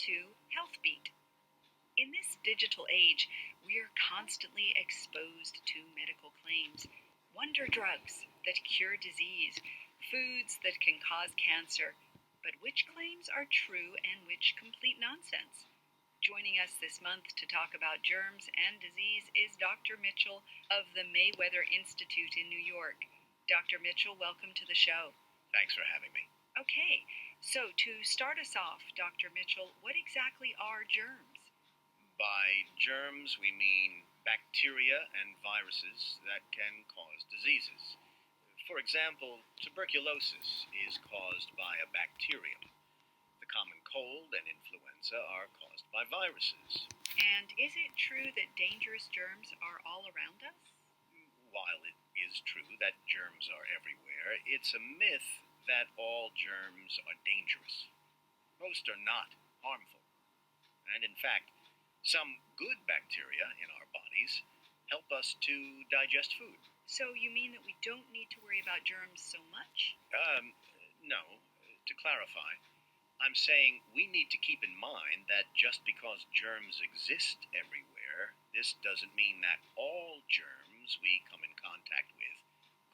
to HealthBeat. In this digital age, we are constantly exposed to medical claims, wonder drugs that cure disease, foods that can cause cancer. But which claims are true and which complete nonsense? Joining us this month to talk about germs and disease is Dr. Mitchell of the Mayweather Institute in New York. Dr. Mitchell, welcome to the show. Thanks for having me. Okay, so to start us off, Dr. Mitchell, what exactly are germs? By germs, we mean bacteria and viruses that can cause diseases. For example, tuberculosis is caused by a bacterium. The common cold and influenza are caused by viruses. And is it true that dangerous germs are all around us? While it is true that germs are everywhere, it's a myth that all germs are dangerous. Most are not harmful. And in fact, some good bacteria in our bodies help us to digest food. So you mean that we don't need to worry about germs so much? No. To clarify, I'm saying we need to keep in mind that just because germs exist everywhere, this doesn't mean that all germs we come in contact with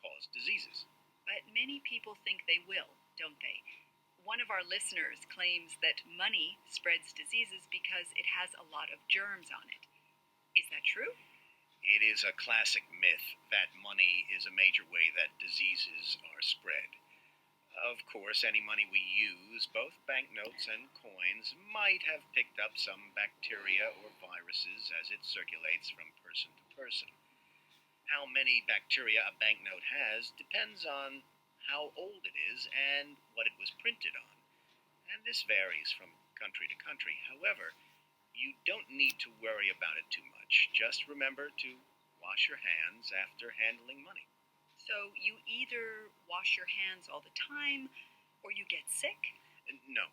cause diseases. But many people think they will, don't they? One of our listeners claims that money spreads diseases because it has a lot of germs on it. Is that true? It is a classic myth that money is a major way that diseases are spread. Of course, any money we use, both banknotes and coins, might have picked up some bacteria or viruses as it circulates from person to person. How many bacteria a banknote has depends on how old it is and what it was printed on. And this varies from country to country. However, you don't need to worry about it too much. Just remember to wash your hands after handling money. So you either wash your hands all the time or you get sick? No.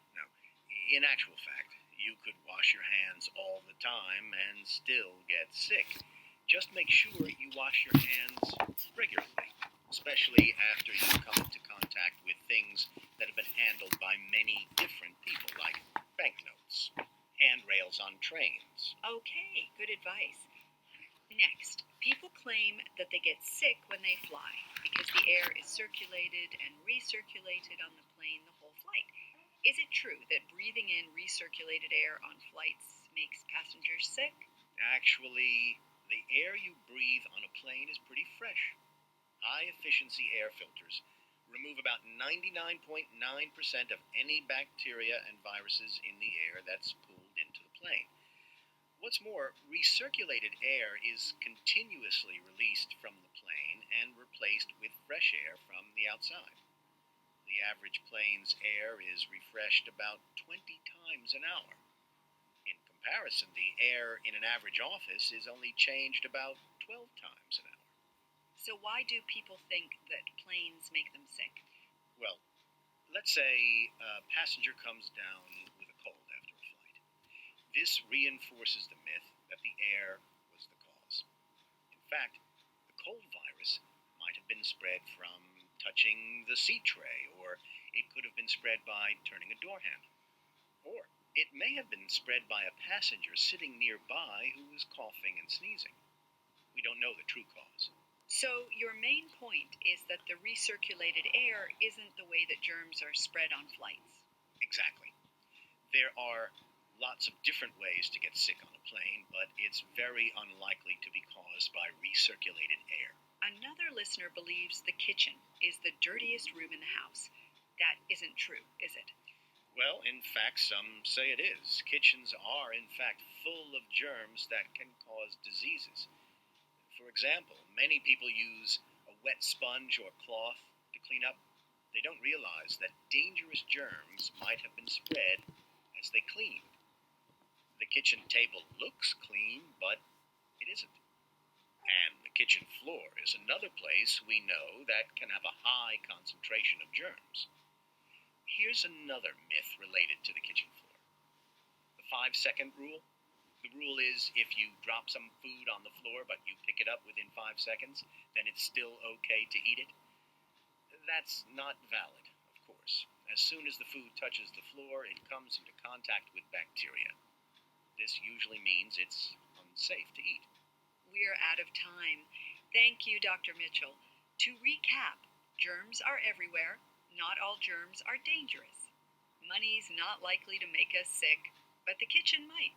In actual fact, you could wash your hands all the time and still get sick. Just make sure you wash your hands regularly, especially after you come into contact with things that have been handled by many different people, like banknotes, handrails on trains. Okay, good advice. Next, people claim that they get sick when they fly because the air is circulated and recirculated on the plane the whole flight. Is it true that breathing in recirculated air on flights makes passengers sick? Actually, the air you breathe on a plane is pretty fresh. High-efficiency air filters remove about 99.9% of any bacteria and viruses in the air that's pulled into the plane. What's more, recirculated air is continuously released from the plane and replaced with fresh air from the outside. The average plane's air is refreshed about 20 times an hour. In comparison, the air in an average office is only changed about 12 times an hour. So why do people think that planes make them sick? Well, let's say a passenger comes down with a cold after a flight. This reinforces the myth that the air was the cause. In fact, the cold virus might have been spread from touching the seat tray, or it could have been spread by turning a door handle. Or it may have been spread by a passenger sitting nearby who was coughing and sneezing. We don't know the true cause. So your main point is that the recirculated air isn't the way that germs are spread on flights. Exactly. There are lots of different ways to get sick on a plane, but it's very unlikely to be caused by recirculated air. Another listener believes the kitchen is the dirtiest room in the house. That isn't true, is it? Well, in fact, some say it is. Kitchens are, in fact, full of germs that can cause diseases. For example, many people use a wet sponge or cloth to clean up. They don't realize that dangerous germs might have been spread as they cleaned. The kitchen table looks clean, but it isn't. And the kitchen floor is another place we know that can have a high concentration of germs. Here's another myth related to the kitchen floor. The 5-second rule. The rule is if you drop some food on the floor but you pick it up within 5 seconds, then it's still okay to eat it. That's not valid, of course. As soon as the food touches the floor, it comes into contact with bacteria. This usually means it's unsafe to eat. We're out of time. Thank you, Dr. Mitchell. To recap, germs are everywhere. Not all germs are dangerous. Money's not likely to make us sick, but the kitchen might.